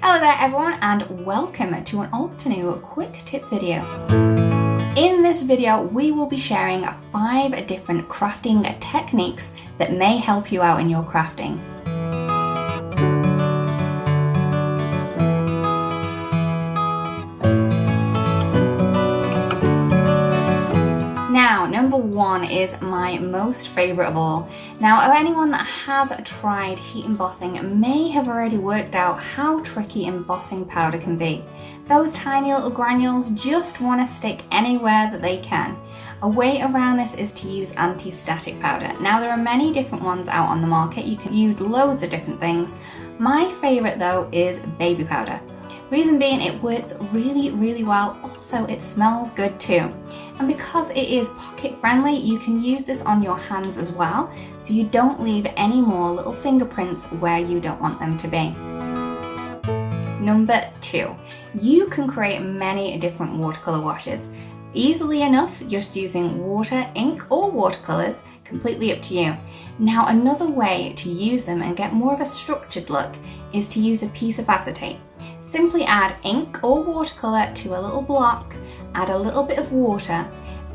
Hello there everyone and welcome to an all-new quick tip video. In this video we will be sharing 5 different crafting techniques that may help you out in your crafting. Now, number 1 is my most favourite of all. Now, anyone that has tried heat embossing may have already worked out how tricky embossing powder can be. Those tiny little granules just want to stick anywhere that they can. A way around this is to use anti-static powder. Now, there are many different ones out on the market. You can use loads of different things. My favourite though is baby powder. Reason being, it works really well. Also, it smells good too. And because it is pocket friendly, you can use this on your hands as well, so you don't leave any more little fingerprints where you don't want them to be. Number 2, you can create many different watercolor washes. Easily enough, just using water, ink, or watercolors, completely up to you. Now, another way to use them and get more of a structured look is to use a piece of acetate. Simply add ink or watercolor to a little block, add a little bit of water.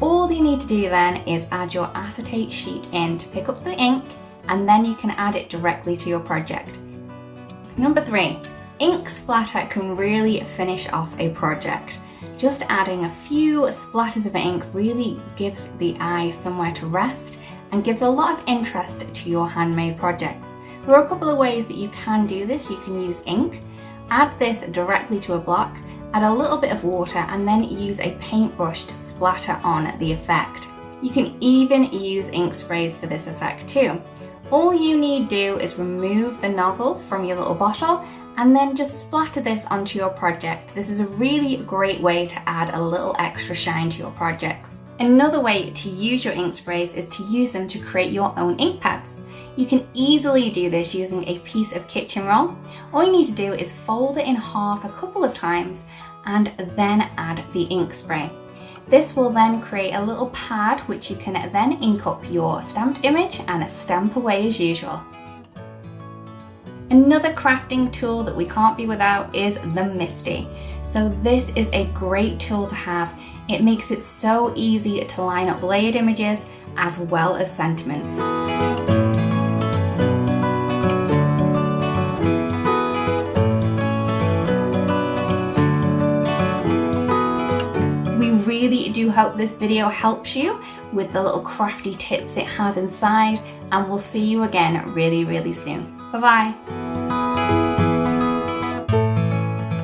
All you need to do then is add your acetate sheet in to pick up the ink, and then you can add it directly to your project. Number 3, ink splatter can really finish off a project. Just adding a few splatters of ink really gives the eye somewhere to rest and gives a lot of interest to your handmade projects. There are a couple of ways that you can do this. You can use ink, add this directly to a block, add a little bit of water, and then use a paintbrush to splatter on the effect. You can even use ink sprays for this effect too. All you need to do is remove the nozzle from your little bottle and then just splatter this onto your project. This is a really great way to add a little extra shine to your projects. Another way to use your ink sprays is to use them to create your own ink pads. You can easily do this using a piece of kitchen roll. All you need to do is fold it in half a couple of times and then add the ink spray. This will then create a little pad which you can then ink up your stamped image and stamp away as usual. Another crafting tool that we can't be without is the MISTI. So this is a great tool to have. It makes it so easy to line up layered images as well as sentiments. We really do hope this video helps you with the little crafty tips it has inside, and we'll see you again really soon. Bye-bye.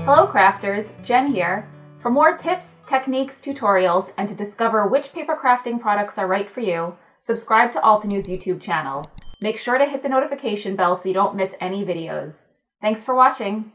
Hello crafters, Jen here. For more tips, techniques, tutorials, and to discover which paper crafting products are right for you, subscribe to Altenews YouTube channel. Make sure to hit the notification bell so you don't miss any videos. Thanks for watching.